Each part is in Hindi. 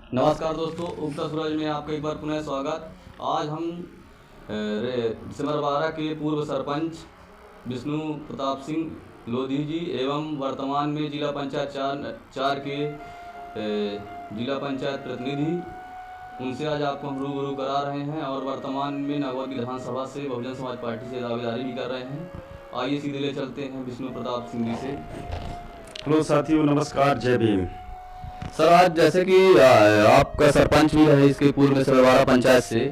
नमस्कार दोस्तों, उगता सूरज में आपका एक बार पुनः स्वागत। आज हम सिमरवारा के पूर्व सरपंच विष्णु प्रताप सिंह लोधी जी एवं वर्तमान में जिला पंचायत चार के जिला पंचायत प्रतिनिधि, उनसे आज आपको हम रूबरू करा रहे हैं और वर्तमान में नागौर विधानसभा से बहुजन समाज पार्टी से दावेदारी भी कर रहे हैं। आइए सीधे ले चलते हैं विष्णु प्रताप सिंह जी से। हेलो साथियों, नमस्कार, जय भीम। सर, आज जैसे कि आपका सरपंच भी है इसके पूर्व में सिमरवारा पंचायत से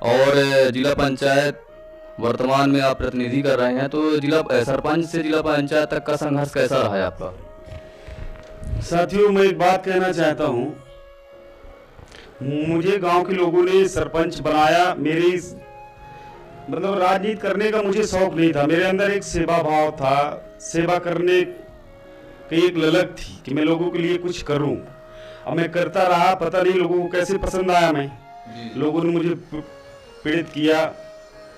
और जिला पंचायत वर्तमान में आप प्रतिनिधि कर रहे हैं, तो जिला सरपंच से जिला पंचायत तक का संघर्ष कैसा रहा है आपका? साथियों, मैं एक बात कहना चाहता हूँ। मुझे गांव के लोगों ने सरपंच बनाया। मेरी मतलब राजनीति करने का मुझे शौक नहीं था। मेरे अंदर एक सेवा भाव था, सेवा करने की एक ललक थी कि मैं लोगों के लिए कुछ करूं। अब मैं करता रहा, पता नहीं लोगों को कैसे पसंद आया। मैं लोगों ने मुझे पीड़ित किया,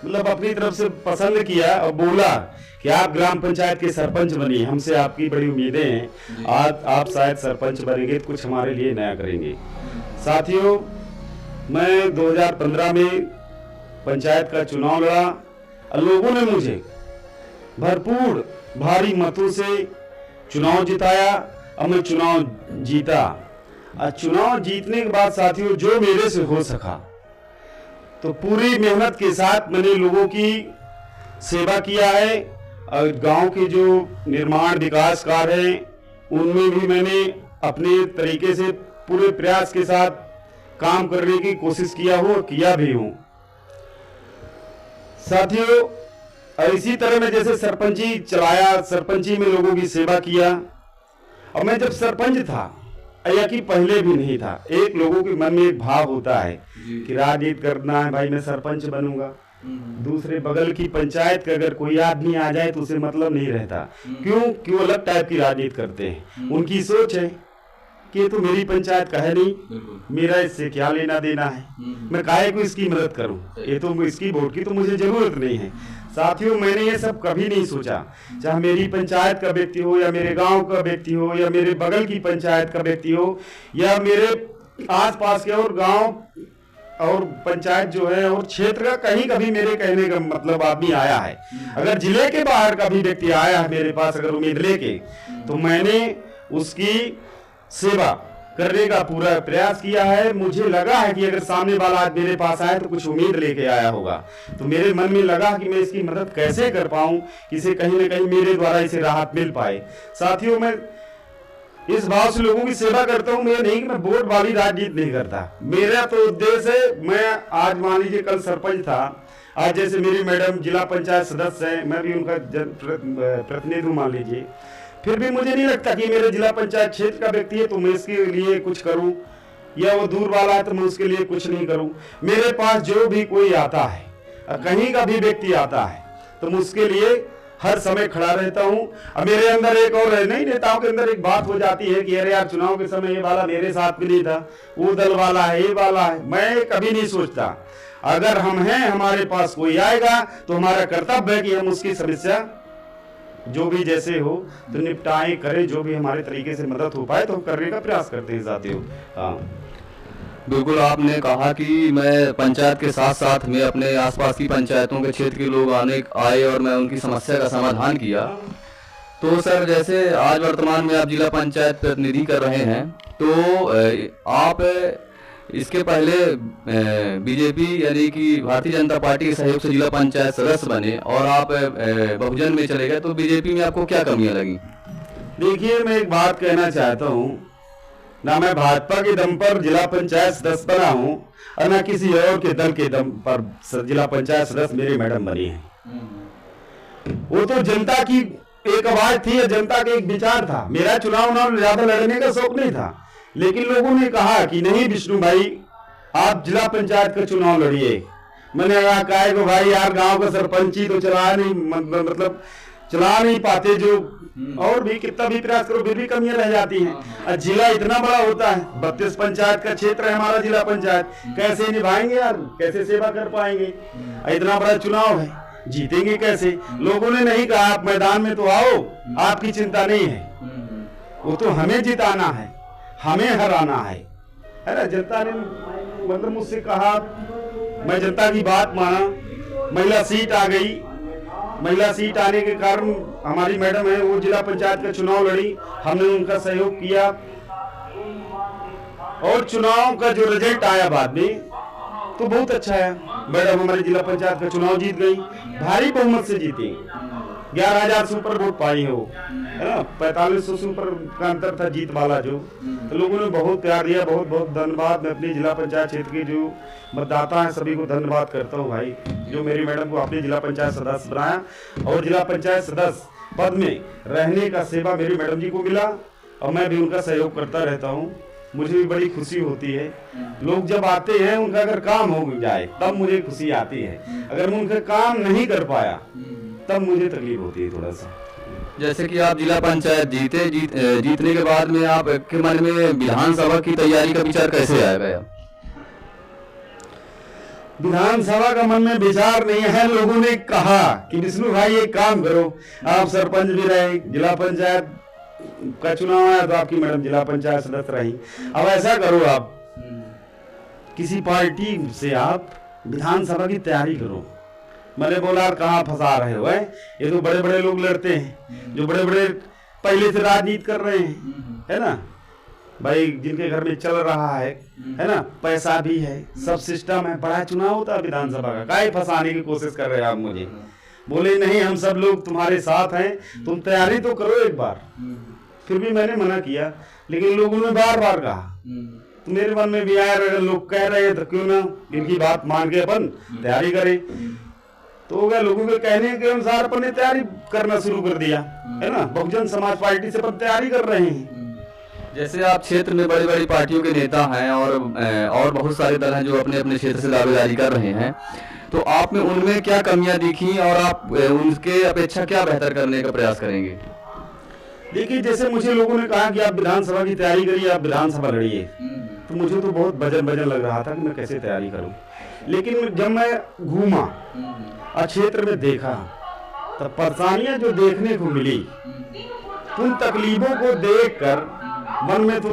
मतलब अपनी तरफ से पसंद किया और बोला कि आप ग्राम पंचायत के सरपंच बनिए, हमसे आपकी बड़ी उम्मीदें हैं, आज आप शायद सरपंच बनेंगे तो कुछ हमारे लिए नया करेंगे। साथियों, मैं 2015 में पंचायत का चुनाव लड़ा और लोगों ने मुझे भरपूर भारी मतों से चुनाव जिताया और मैं चुनाव जीता। और चुनाव जीतने के बाद साथियों, जो मेरे से हो सका तो पूरी मेहनत के साथ मैंने लोगों की सेवा किया है और गांव के जो निर्माण विकास कार्य हैं उनमें भी मैंने अपने तरीके से पूरे प्रयास के साथ काम करने की कोशिश किया भी हूं। साथियों, और इसी तरह मैं जैसे सरपंची चलाया, सरपंची में लोगों की सेवा किया। और मैं जब सरपंच था या कि पहले भी नहीं था, एक लोगों के मन में एक भाव होता है कि राजनीति करना है, भाई मैं सरपंच बनूंगा। दूसरे बगल की पंचायत का अगर कोई आदमी आ जाए तो उसे मतलब नहीं रहता। क्यों अलग टाइप की राजनीति करते हैं। उनकी सोच है कि ये तो मेरी पंचायत का है नहीं, मेरा इससे क्या लेना देना है, मैं काहे को इसकी मदद करूं, ये तो इसकी वोट की तो मुझे जरूरत नहीं है। साथियों, मैंने ये सब कभी नहीं सोचा, चाहे मेरी पंचायत का व्यक्ति हो या मेरे गांव का व्यक्ति हो या मेरे बगल की पंचायत का व्यक्ति हो या मेरे आसपास के और गांव और पंचायत जो है और क्षेत्र का कहीं कभी मेरे कहने का मतलब आदमी आया है। अगर जिले के बाहर का भी व्यक्ति आया है मेरे पास अगर उम्मीद लेके, तो मैंने उसकी सेवा करने का पूरा प्रयास किया है। मुझे लगा है कि अगर सामने वाला आज मेरे पास आया तो कुछ उम्मीद लेके आया होगा, तो मेरे मन में लगा कि मैं इसकी मदद कैसे कर पाऊं कि इसे कहीं ना कहीं मेरे द्वारा इसे राहत मिल पाए। साथियों, मैं इस भाव से लोगों की सेवा करता हूं। मैं नहीं कि मैं वोट वाली राजनीति नहीं करता। मेरा तो उद्देश्य है, मैं आज मान लीजिए कल सरपंच था, आज जैसे मेरी मैडम जिला पंचायत सदस्य है, मैं भी उनका प्रतिनिधि मान लीजिए, फिर भी मुझे नहीं लगता कि मेरे जिला पंचायत क्षेत्र का व्यक्ति है तो मैं इसके लिए कुछ करूं, या वो दूर वाला है तो मैं उसके लिए कुछ नहीं करूं। मेरे पास जो भी कोई आता है, कहीं का भी व्यक्ति आता है, तो मैं उसके लिए हर समय खड़ा रहता हूं। और मेरे अंदर एक और है, नहीं नेताओं के अंदर एक बात हो जाती है कि अरे यार चुनाव के समय ये वाला मेरे साथ भी नहीं था, वो दल वाला है, ये वाला है। मैं कभी नहीं सोचता, अगर हम हैं, हमारे पास कोई आएगा तो हमारा कर्तव्य है कि हम उसकी समस्या जो भी जैसे हो तो निपटाएं, करें, जो भी हमारे तरीके से मदद हो पाए तो हम करने का प्रयास करते हैं साथियों। हाँ, बिल्कुल, आपने कहा कि मैं पंचायत के साथ साथ में अपने आसपास की पंचायतों के क्षेत्र के लोग आए और मैं उनकी समस्या का समाधान किया। तो सर, जैसे आज वर्तमान में आप जिला पंचायत प्रतिनिधि कर रहे हैं, तो आप इसके पहले बीजेपी यानी कि भारतीय जनता पार्टी के सहयोग से जिला पंचायत सदस्य बने और आप बहुजन में चले गए, तो बीजेपी में आपको क्या कमियां लगी? देखिए, मैं एक बात कहना चाहता हूँ, ना मैं भाजपा के दम पर जिला पंचायत सदस्य बना हूँ और ना किसी और के दल के दम पर जिला पंचायत सदस्य मेरी मैडम बनी है। वो तो जनता की एक आवाज थी, जनता का एक विचार था। मेरा चुनाव ज्यादा लड़ने का शौक नहीं था, लेकिन लोगों ने कहा कि नहीं विष्णु भाई, आप जिला पंचायत का चुनाव लड़िए। मैंने कहा काहे को भाई, यार गांव का सरपंची तो चला नहीं पाते, जो और भी कितना भी प्रयास करो फिर भी कमियां रह जाती हैं। जिला इतना बड़ा होता है, 32 पंचायत का क्षेत्र है हमारा जिला पंचायत, कैसे निभाएंगे यार, कैसे सेवा कर पाएंगे? इतना बड़ा चुनाव है, जीतेंगे कैसे? लोगों ने नहीं कहा आप मैदान में तो आओ, आपकी चिंता नहीं है, वो तो हमें जिताना है, हमें हराना है। है ना। जनता ने मतलब मुझसे कहा, मैं जनता की बात माना, महिला सीट आ गई। महिला सीट आने के कारण हमारी मैडम है वो जिला पंचायत का चुनाव लड़ी, हमने उनका सहयोग किया और चुनाव का जो रिजल्ट आया बाद में तो बहुत अच्छा है। मैडम हमारी जिला पंचायत का चुनाव जीत गई, भारी बहुमत से जीती, 11,000 से ऊपर वोट पाई है वो, है ना। 4500 से ऊपर का अंतर था जीत वाला जो। तो लोगों ने बहुत प्यार दिया, बहुत बहुत धन्यवाद। मैं अपनी जिला पंचायत क्षेत्र के जो मतदाता हैं सभी को धन्यवाद करता हूँ भाई, जो मेरी मैडम को अपनी जिला पंचायत सदस्य बनाया और जिला पंचायत सदस्य पद में रहने का सेवा मेरी मैडम जी को मिला और मैं भी उनका सहयोग करता रहता हूँ। मुझे भी बड़ी खुशी होती है। लोग जब आते हैं उनका अगर काम हो जाए तब मुझे खुशी आती है, अगर मैं उनका काम नहीं कर पाया तब मुझे तकलीफ होती है थोड़ा सा। जैसे कि आप जिला पंचायत जीतने के बाद में आपके मन में विधानसभा की तैयारी का विचार कैसे आया? विधानसभा का मन में विचार नहीं है। लोगों ने कहा कि विष्णु भाई एक काम करो, आप सरपंच भी रहे, जिला पंचायत का चुनाव आया तो आपकी मैडम जिला पंचायत सदस्य रही, अब ऐसा करो आप किसी पार्टी से आप विधानसभा की तैयारी करो। मैंने बोला कहाँ फंसा रहे हो, ये तो बड़े बड़े लोग लड़ते हैं, जो बड़े बड़े पहले से राजनीति कर रहे हैं, है ना भाई, जिनके घर में चल रहा है ना, पैसा भी है, सब सिस्टम है, बड़ा चुनाव होता है विधानसभा का, काहे फंसाने की कोशिश कर रहे हो आप मुझे। बोले नहीं हम सब लोग तुम्हारे साथ हैं, तुम तैयारी तो करो एक बार। फिर भी मैंने मना किया, लेकिन लोगों ने बार बार कहा, तो मेरे मन में भी आया अगर लोग कह रहे हैं तो क्यों ना इनकी बात मान के अपन तैयारी करें। तो हो गया, लोगों के कहने के अनुसार अपन ने तैयारी करना शुरू कर दिया, है ना। बहुजन समाज पार्टी से अपन तैयारी कर रहे हैं। जैसे आप क्षेत्र में बड़ी बड़ी पार्टियों के नेता हैं और बहुत सारे दल हैं जो अपने अपने क्षेत्र से दावेदारी कर रहे हैं, तो आप में उनमें क्या कमियां दिखी और आप उनके अपेक्षा क्या बेहतर करने का प्रयास करेंगे? देखिए, जैसे मुझे लोगों ने कहा कि आप विधानसभा की तैयारी करिए, आप विधानसभा लड़िए, तो मुझे तो बहुत वजन लग रहा था कि मैं कैसे तैयारी करूं। लेकिन जब मैं घूमा और क्षेत्र में देखा तब परेशानियां जो देखने को मिली, उन तकलीफों को देखकर मन में तो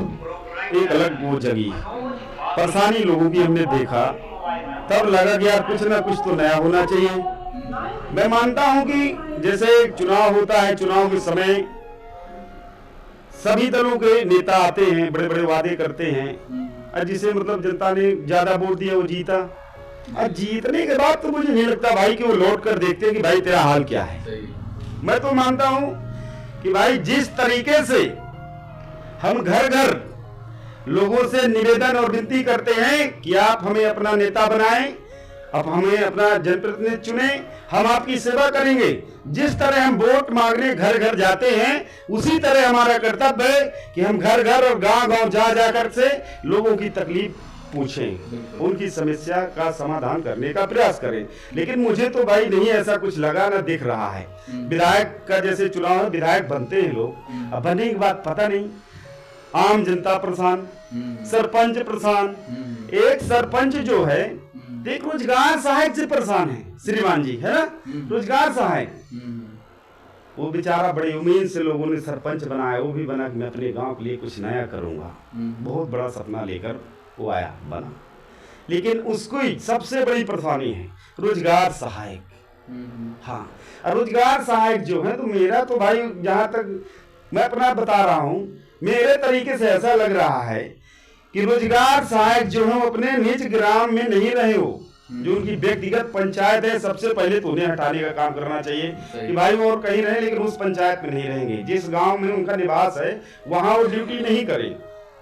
एक अलग वो जगी, परेशानी लोगों की हमने देखा, तब लगा कि यार कुछ ना कुछ तो नया होना चाहिए। मैं मानता हूं कि जैसे चुनाव होता है, चुनाव के समय सभी दलों के नेता आते हैं, बड़े बड़े वादे करते हैं, और जिसे मतलब जनता ने ज्यादा वोट दिया वो जीता, और जीतने के बाद तो मुझे नहीं लगता भाई कि वो लौट कर देखते हैं कि भाई तेरा हाल क्या है। मैं तो मानता हूं कि भाई जिस तरीके से हम घर घर लोगों से निवेदन और विनती करते हैं कि आप हमें अपना नेता बनाएं, आप हमें अपना जनप्रतिनिधि चुने, हम आपकी सेवा करेंगे। जिस तरह हम वोट मांगने घर घर जाते हैं, उसी तरह हमारा कर्तव्य है कि हम घर घर और गांव गांव जाकर से लोगों की तकलीफ पूछें, उनकी समस्या का समाधान करने का प्रयास करें। लेकिन मुझे तो भाई नहीं ऐसा कुछ लगा, ना दिख रहा है। विधायक का जैसे चुनाव है, विधायक बनते हैं लोग, अब बनने की बात पता नहीं, आम जनता परेशान, सरपंच परेशान। एक सरपंच जो है देख रोजगार सहायक से परेशान है, श्रीमान जी, है ना, रोजगार सहायक। वो बेचारा बड़ी उम्मीद से लोगों ने सरपंच बनाया, वो भी बना कि मैं अपने गांव के लिए कुछ नया करूंगा, बहुत बड़ा सपना लेकर वो आया, बना। लेकिन उसको ही सबसे बड़ी परेशानी है रोजगार सहायक। हाँ, रोजगार सहायक जो है, तो मेरा तो भाई जहां तक मैं अपना बता रहा हूं, मेरे तरीके से ऐसा लग रहा है कि रोजगार सहायक जो है अपने निज ग्राम में नहीं रहे हो, जो उनकी व्यक्तिगत पंचायत है, सबसे पहले तो उन्हें हटाने का काम करना चाहिए कि भाई वो और कहीं रहे, लेकिन उस पंचायत में नहीं रहेंगे। जिस गांव में उनका निवास है वहां वो ड्यूटी नहीं करें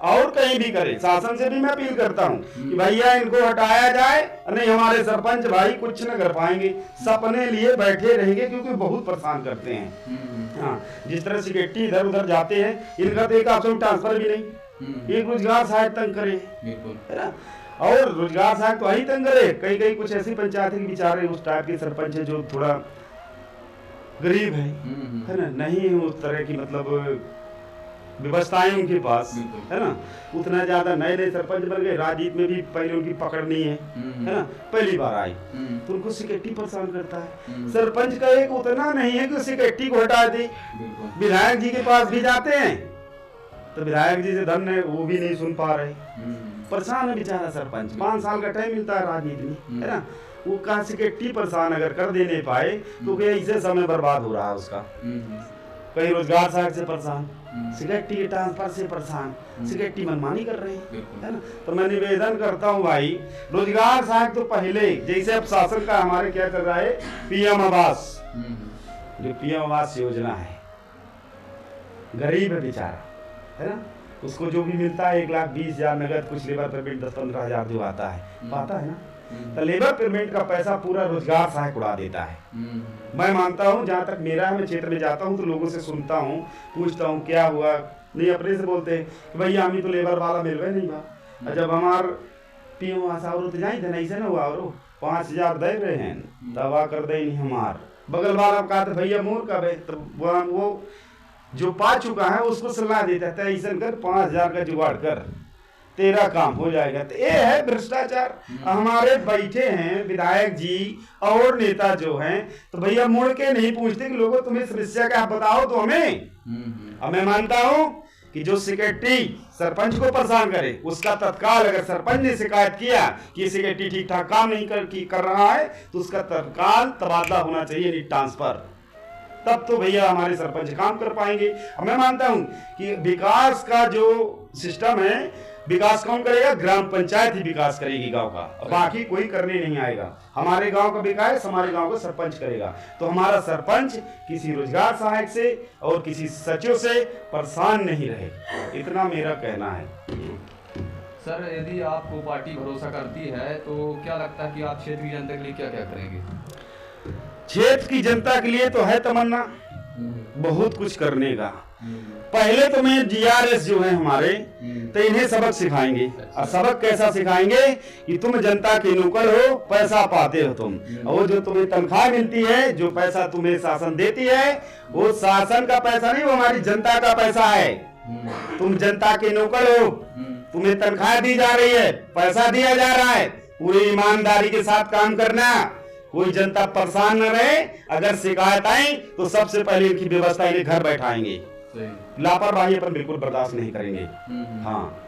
और कहीं भी करें। शासन से भी मैं अपील करता हूं कि भैया इनको हटाया जाए, नहीं हमारे सरपंच भाई कुछ न कर पाएंगे, सपने लिए बैठे रहेंगे, क्योंकि बहुत परेशान करते हैं। हाँ, जिस तरह सिक्योरिटी इधर उधर जाते हैं, इनका तो एक ऑप्शन ट्रांसफर भी नहीं, एक रोजगार सहायक तंग करे, है ना। और रोजगार सहायक तो वही तंग करे, कई कई कुछ ऐसी पंचायत है कि बेचारे उस टाइप के सरपंच है जो थोड़ा गरीब है ना, नहीं है उस तरह की मतलब व्यवस्थाएं उनके पास, है ना। उतना ज्यादा नए नए सरपंच बन गए, राजनीति में भी पहले उनकी पकड़ नहीं है ना, पहली बार आई, तो उनको सिक्योरिटी परेशान करता है। सरपंच का एक उतना नहीं है कि सिक्योरिटी को हटा दे। विधायक जी के पास भी जाते हैं तो विधायक जी से धन है, वो भी नहीं सुन पा रहे, परेशान है बेचारा सरपंच, 5 साल का टाइम मिलता है राजनीति में, है ना। वो कहाँ सिक्योरिटी परेशान अगर कर दे नहीं पाए तो क्या इससे समय बर्बाद हो रहा है उसका। कहीं रोजगार सहायक से परेशान, सिक्योरिटी के ट्रांसफर से परेशान, सिक्योरिटी मनमानी कर रहे हैं, है ना। तो मैं निवेदन करता हूँ भाई, रोजगार सहायक तो पहले जैसे अब शासन का हमारे क्या कर रहा है, पीएम आवास, जो पीएम आवास योजना है, गरीब है बेचारा, है ना, उसको जो भी मिलता है 1,20,000 नगद, कुछ लेबर पेमेंट 10-15 हज़ार जो आता है, पाता है ना। तो लेबर पेमेंट का पैसा पूरा रोजगार सहायक उड़ा देता है। मैं मानता हूँ, जहाँ तक मेरा है, मैं क्षेत्र में जाता हूँ तो लोगों से सुनता हूँ, पूछता हूँ क्या हुआ, नहीं अपने से बोलते हैं कि भैया हमें तो लेबर वाला मिल गए नहीं बा, जब हमार पीएम आवास और तो जाए थे नहीं से ना हुआ, और 5,000 दे रहे हैं तब आकर दे नहीं हमार बगल वाला कहा था भैया मोर कब है, तो वो जो पा चुका है उसको सलाह देता है ऐसा कर 5,000 का जुगाड़ कर, तेरा काम हो जाएगा। तो ये है भ्रष्टाचार। हमारे बैठे हैं विधायक जी और नेता जो हैं, तो भैया मुड़ के नहीं पूछते कि लोगों तुम्हें समस्या क्या बताओ तो हमें। अब मैं मानता हूं कि जो सेक्रेटरी सरपंच को परेशान करे उसका तत्काल, अगर सरपंच ने शिकायत किया कि सेक्रेटरी ठीक ठाक काम नहीं कर रहा है तो उसका तत्काल तबादला होना चाहिए, नहीं ट्रांसफर, तब तो भैया हमारे सरपंच काम कर पाएंगे। मैं मानता हूं कि विकास का जो सिस्टम है, विकास कौन करेगा, ग्राम पंचायत ही विकास करेगी गांव का, बाकी कोई करने नहीं आएगा। हमारे गांव का विकास हमारे गांव का सरपंच करेगा। तो हमारा सरपंच किसी रोजगार सहायक से और किसी सचिव से परेशान नहीं रहे, इतना मेरा कहना है। सर, यदि आपको पार्टी भरोसा करती है तो क्या लगता है कि आप क्षेत्र की जनता के लिए क्या क्या करेंगे? क्षेत्र की जनता के लिए तो है तमन्ना बहुत कुछ करने का। पहले तो मैं जीआरएस जो है हमारे, तो इन्हें सबक सिखाएंगे। और सबक कैसा सिखाएंगे कि तुम जनता के नौकर हो, पैसा पाते हो तुम, और जो तुम्हें तनख्वाह मिलती है, जो पैसा तुम्हें शासन देती है, वो शासन का पैसा नहीं, वो हमारी जनता का पैसा है। तुम जनता के नौकर हो, तुम्हें तनख्वाह दी जा रही है, पैसा दिया जा रहा है, पूरी ईमानदारी के साथ काम करना, कोई जनता परेशान न रहे। अगर शिकायत आई तो सबसे पहले इनकी व्यवस्था इन्हें घर बैठाएंगे, लापरवाही अपन बिल्कुल बर्दाश्त नहीं करेंगे। हाँ,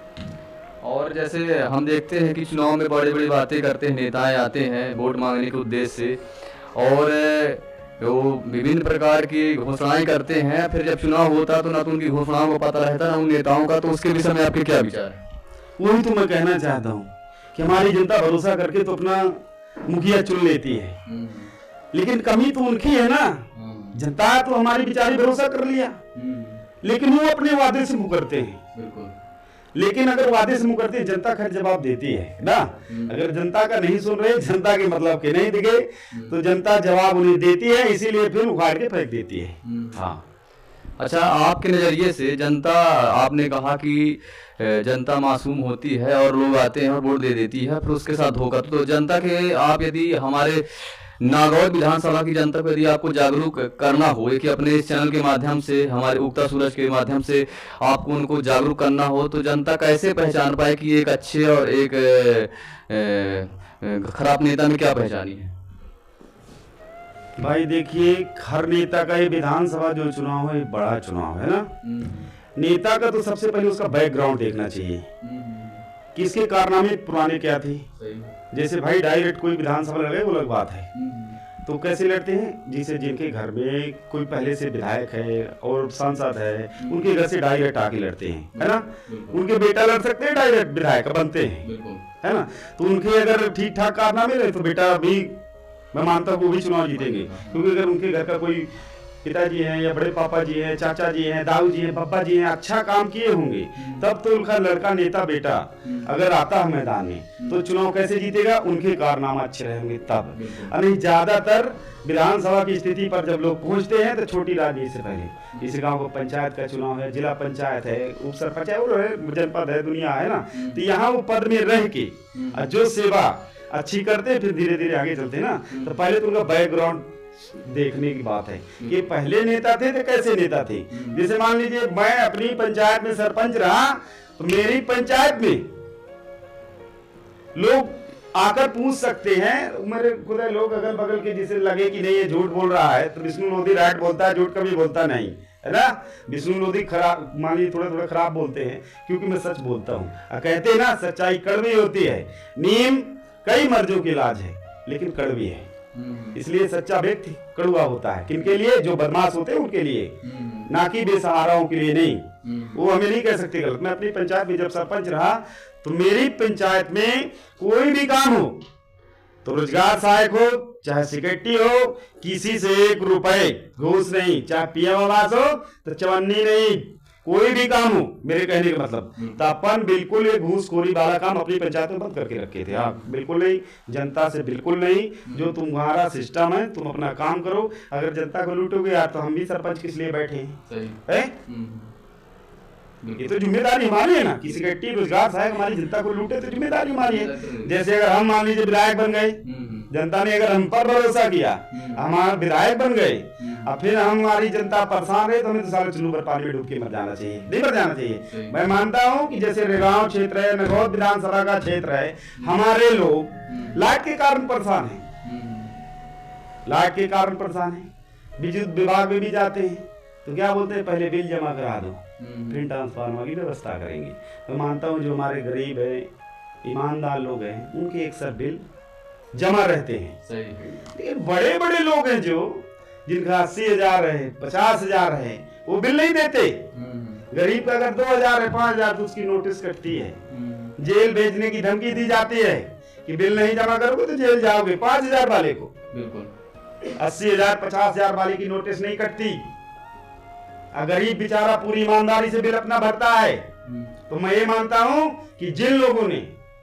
और जैसे हम देखते हैं कि चुनाव में बड़ी बड़ी बातें करते हैं, नेताएं आते हैं वोट मांगने के उद्देश्य से, और वो विभिन्न प्रकार की घोषणाएं करते हैं, फिर जब चुनाव होता तो ना तो उनकी घोषणाओं का पता रहता ना उन नेताओं का। तो उसके विषय में आपके क्या विचार है? वही तो मैं कहना चाहता हूँ कि हमारी जनता भरोसा करके तो अपना मुखिया चुन लेती है, लेकिन कमी तो उनकी है ना। जनता तो हमारी बेचारी भरोसा कर लिया, लेकिन वो अपने वादे से मुकरते हैं। लेकिन अगर वादे से मुकरते हैं, जनता खैर जवाब देती है ना। अगर जनता का नहीं सुन रहे, जनता के मतलब के नहीं दिखे, तो जनता जवाब उन्हें देती है, इसीलिए फिर उखाड़ के फेंक देती है। हाँ, अच्छा, आपके नजरिए से जनता, आपने कहा कि जनता मासूम होती है और लोग आते हैं और वोट दे देती है, फिर उसके साथ धोखा, तो जनता के आप यदि हमारे नागौर विधानसभा की जनता को यदि आपको जागरूक करना हो कि अपने इस चैनल के माध्यम से, हमारे उगता सूरज के माध्यम से आपको उनको जागरूक करना हो, तो जनता कैसे पहचान पाए कि एक अच्छे और एक खराब नेता में क्या पहचानी है? भाई देखिए, हर नेता का ये विधानसभा जो चुनाव है, बड़ा चुनाव है ना। नेता का तो सबसे पहले उसका बैकग्राउंड देखना चाहिए कि इसके कारनामे पुराने क्या थे। जैसे भाई डायरेक्ट कोई विधानसभा लगे वो अलग बात है, तो कैसे लड़ते हैं, जिसे जिनके घर में कोई पहले से विधायक है और सांसद है, उनके घर से डायरेक्ट आके लड़ते हैं, है ना। उनके बेटा लड़ सकते हैं, डायरेक्ट विधायक बनते हैं, है ना। तो उनके अगर ठीक ठाक कारनामे रहे तो बेटा भी, मैं मानता हूँ वो भी चुनाव जीतेंगे, क्योंकि अगर उनके घर का कोई पिताजी हैं या बड़े पापा जी हैं, चाचा जी हैं, दाऊ जी हैं, पापा जी हैं, अच्छा काम किए होंगे, तब तो उनका लड़का नेता बेटा अगर आता है मैदान में तो चुनाव कैसे जीतेगा, उनके कारनामा अच्छे रहेंगे तब। नहीं, ज्यादातर विधानसभा की स्थिति पर जब लोग पहुंचते हैं तो छोटी राजनीति से पहले, इस गांव को पंचायत का चुनाव है, जिला पंचायत है, उप सरपंच है, वो जनपद है, दुनिया है ना, तो यहाँ वो पद में रह के जो सेवा अच्छी करते, फिर धीरे धीरे आगे चलते ना। तो पहले तो उनका बैकग्राउंड देखने की बात है कि पहले नेता थे तो कैसे नेता थे। जैसे मान लीजिए मैं अपनी पंचायत में सरपंच रहा, तो मेरी पंचायत में लोग आकर पूछ सकते हैं, मेरे खुद लोग अगल बगल के, जिसे लगे कि नहीं ये झूठ बोल रहा है, तो विष्णु मोदी राइट बोलता है, झूठ कभी बोलता नहीं, है ना। विष्णु लोधी खराब मान लीजिए थोड़ा थोड़ा खराब बोलते हैं क्योंकि मैं सच बोलता हूँ। कहते हैं ना सच्चाई कड़वी होती है। नीम कई मर्जों की इलाज है लेकिन कड़वी है, इसलिए सच्चा व्यक्ति कड़वा होता है। किनके लिए? जो बदमाश होते हैं उनके लिए, ना कि बेसहाराओं के लिए नहीं। वो हमें नहीं कह सकते गलत। मैं अपनी पंचायत में जब सरपंच रहा तो मेरी पंचायत में कोई भी काम हो तो रोजगार सहायक हो चाहे सिक्योरिटी हो, किसी से 1 रुपए घूस नहीं, चाहे पीएम आवास हो तो चवन्नी नहीं, कोई भी काम हो। मेरे कहने का मतलब तो अपन बिल्कुल ये घूसखोरी वाला काम अपनी पंचायत में बंद करके रखे थे। आप बिल्कुल नहीं, जनता से बिल्कुल नहीं। जो तुम्हारा सिस्टम है तुम अपना काम करो। अगर जनता को लूटोगे यार तो हम भी सरपंच किस लिए बैठे हैं? ये तो जिम्मेदारी हमारी है ना। किसी सिक्योरिटी रोजगार सहायक हमारी जनता को लूटे तो जिम्मेदारी हमारी है। जैसे अगर हम मान लीजिए विधायक बन गए, जनता ने अगर हम पर भरोसा किया, हमारे विधायक बन गए, अब फिर हमारी जनता परेशान रहे तो हमें तो सारे चुल्लू पर पानी में डूब के मर जाना चाहिए, नहीं मर जाना चाहिए। मैं मानता हूँ कि जैसे रेगांव क्षेत्र है, नगौद विधानसभा का क्षेत्र है, हमारे लोग लाइट के कारण परेशान है, लाइट के कारण परेशान है। विद्युत विभाग में भी जाते हैं तो क्या बोलते हैं, पहले बिल जमा करा दो फिर ट्रांसफार्मर की व्यवस्था करेंगे। मैं मानता हूँ जो हमारे गरीब है, ईमानदार लोग हैं, उनके एक सब बिल जमा रहते हैं। सही। लेकिन बड़े बड़े लोग हैं जो जिनका 80,000 है, 50,000 है, वो बिल नहीं देते। गरीब का अगर 2,000 है, 5,000 तो उसकी नोटिस कटती है, जेल भेजने की धमकी दी जाती है कि बिल नहीं जमा करोगे तो जेल जाओगे। 5,000 वाले को बिल्कुल 80,000 50,000 वाले की नोटिस नहीं कटती। गरीब बेचारा पूरी ईमानदारी से बिल अपना भरता है। तो मैं ये मानता हूं कि जिन लोगों ने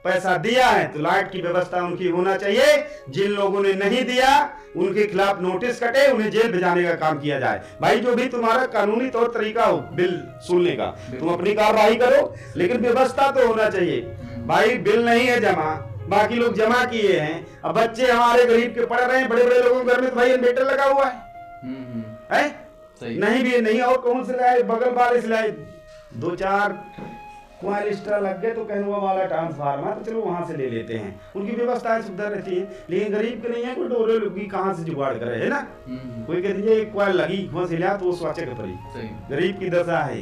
पैसा दिया है तो लाइट की व्यवस्था उनकी होना चाहिए। जिन लोगों ने नहीं दिया उनके खिलाफ नोटिस कटे, उन्हें जेल भेजाने का काम किया जाए। भाई जो भी तुम्हारा कानूनी तौर तरीका हो बिल सुनने का, तुम अपनी कार्रवाई करो, लेकिन व्यवस्था तो होना चाहिए। भाई बिल नहीं है जमा, बाकी लोग जमा किए हैं, अब बच्चे हमारे गरीब के पढ़ रहे हैं, बड़े बड़े लोगों के घर में तो भाई इन्वर्टर लगा हुआ है? नहीं भी नहीं, और कौन से लाए, बगल वाले से लाए, 2-4 कुआं एक्स्ट्रा लग गए तो कहनुआ वाला ट्रांसफार्मर, तो चलो वहां से ले लेते हैं। उनकी व्यवस्थाएं सुविधा रहती है, लेकिन गरीब के नहीं है। कोई डोरे लुगी कहाँ से जुगाड़ करे, है ना। कोई कहती है एक कुआं लगी कुआं से लिया तो वो स्वाचे के पड़ी। गरीब की दशा है।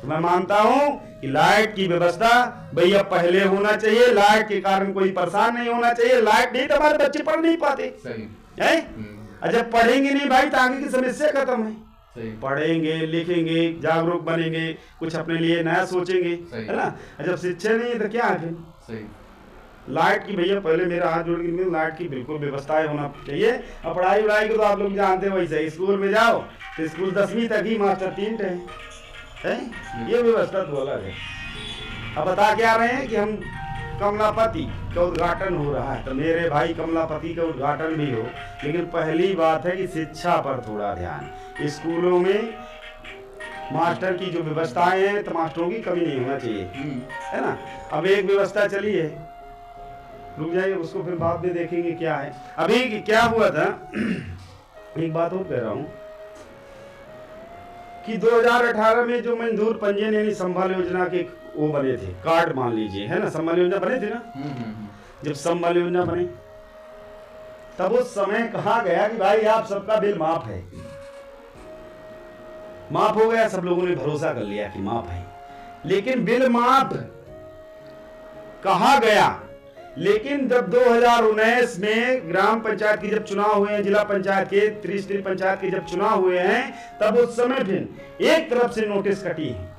तो मैं मानता हूँ कि लाइट की व्यवस्था भैया पहले होना चाहिए। लाइट के कारण कोई परेशान नहीं होना चाहिए। लाइट नहीं तो हमारे बच्चे पढ़ नहीं पाते है। जब पढ़ेंगे नहीं भाई तो आगे की समस्या खत्म है। पढ़ेंगे, लिखेंगे, जागरूक बनेंगे, कुछ अपने लिए नया सोचेंगे, है ना। जब शिक्षा नहीं है तो क्या है। लाइट की भैया पहले मेरा हाथ जोड़ के लाइट की बिल्कुल व्यवस्थाएं होना चाहिए। और पढ़ाई वढ़ाई को तो आप लोग जानते हैं, वैसे स्कूल में जाओ तो स्कूल 10वीं तक ही मास्टर 3 है। ये व्यवस्था तो अलग है। अब बता क्या रहे हैं कि हम कमलापति का उद्घाटन हो रहा है, तो मेरे भाई कमलापति का उद्घाटन भी हो, लेकिन पहली बात है कि शिक्षा पर थोड़ा ध्यान। स्कूलों में मास्टर की जो व्यवस्थाएं हैं तो मास्टरों की कमी नहीं होना चाहिए, है ना। अब एक व्यवस्था चली है, रुक जाइए, उसको फिर बाद में देखेंगे क्या है। अभी क्या हुआ था, एक बात और कह रहा हूं कि 2018 में जो मजदूर पंजीयन यानी संबल योजना के वो बने थे, कार्ड मान लीजिए, है ना। संबल योजना बने थे ना। जब संबल योजना बने तब उस समय कहा गया कि भाई आप सबका बिल माफ है। माफ हो गया, सब लोगों ने भरोसा कर लिया कि माफ है। लेकिन बिल माफ कहा गया, लेकिन जब 2019 में ग्राम पंचायत की जब चुनाव हुए हैं, जिला पंचायत के, त्रिस्तरीय पंचायत के जब चुनाव हुए हैं, तब उस समय फिर एक तरफ से नोटिस कटी है,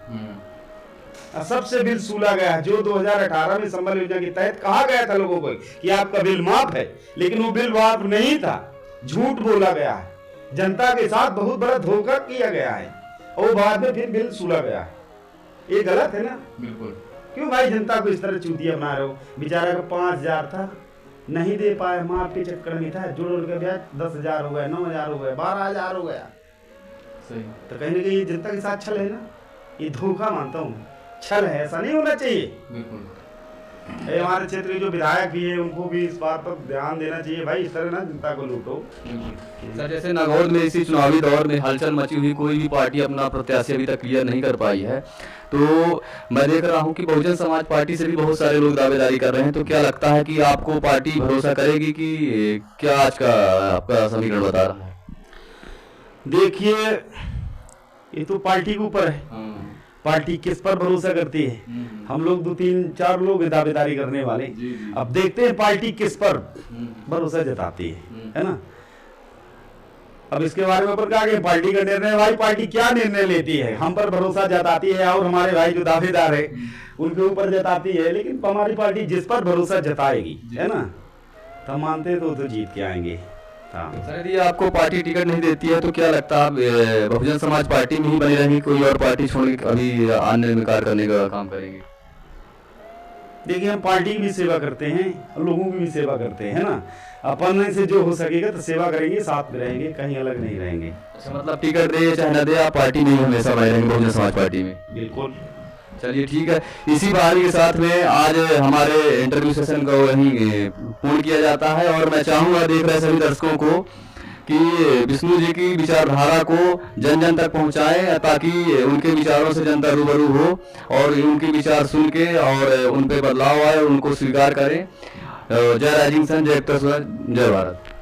सबसे बिल सूला गया। जो 2018 में संबल योजना के तहत कहा गया था लोगों को कि आपका बिल माफ है, लेकिन वो बिल माफ नहीं था, झूठ बोला गया है, जनता के साथ बहुत बड़ा धोखा किया गया है, और बाद में फिर बिल सूला गया है। ये गलत है ना। बिल्कुल। क्यों भाई जनता को इस तरह चूतिया बना रहे हो। बेचारा को 5,000 था, नहीं दे पाए, माफ के चक्कर में था, जुड़ के ब्याज 10,000 हो गया, 9,000 हो गया, 12,000 हो गया। सही। तो कहीं ना कहीं ये जनता के साथ छल है ना, ये धोखा मानता हूँ, छल है, ऐसा नहीं होना चाहिए। बिल्कुल। हमारे क्षेत्र के जो विधायक भी है उनको भी इस बात पर ध्यान देना चाहिए, भाई इस तरह ना जनता को लूटो। सर जैसे नागौर में इसी चुनावी दौर में हलचल मची हुई, कोई भी पार्टी अपना प्रत्याशी अभी तक क्लियर नहीं कर पाई है, तो मैं देख रहा हूं कि बहुजन समाज पार्टी से भी बहुत सारे लोग दावेदारी कर रहे हैं। तो क्या लगता है कि आपको पार्टी भरोसा करेगी कि क्या आज का आपका समीकरण बता रहा है? देखिए ये तो पार्टी के ऊपर है। पार्टी किस पर भरोसा करती है? हम लोग 2-3-4 लोग दावेदारी करने वाले। अब देखते हैं पार्टी किस पर भरोसा जताती है ना। अब इसके बारे में अपन कहा कि पार्टी का निर्णय, भाई पार्टी क्या निर्णय लेती है, हम पर भरोसा जताती है और हमारे भाई जो दावेदार है उनके ऊपर जताती है। लेकिन हमारी पार्टी जिस पर भरोसा जताएगी, है ना, तो हम मानते हैं तो जीत के आएंगे। हाँ सर, यदि आपको पार्टी टिकट नहीं देती है तो क्या लगता है आप बहुजन समाज पार्टी में ही बनी रहेंगे, कोई और पार्टी छोड़ के अभी अन्य में कार्य करने का काम करेंगे? देखिए, हम पार्टी की भी सेवा करते हैं और लोगों की भी सेवा करते हैं, है ना। अपन से जो हो सकेगा तो सेवा करेंगे, साथ में रहेंगे, कहीं अलग नहीं रहेंगे। अच्छा, मतलब टिकट दे चाहे न दे, आप पार्टी में ही हमेशा बने रहेंगे, बहुजन समाज पार्टी में? बिल्कुल। चलिए ठीक है, इसी बहाने के साथ में आज हमारे इंटरव्यू सेशन को यहीं पूर्ण किया जाता है। और मैं चाहूँगा देख रहे सभी दर्शकों को कि विष्णु जी की विचारधारा को जन जन तक पहुंचाएं, ताकि उनके विचारों से जनता रूबरू हो और उनके विचार सुन के और उन पे बदलाव आए और उनको स्वीकार करें। जय राजीव सन, जय उत्तर सूरज, जय भारत।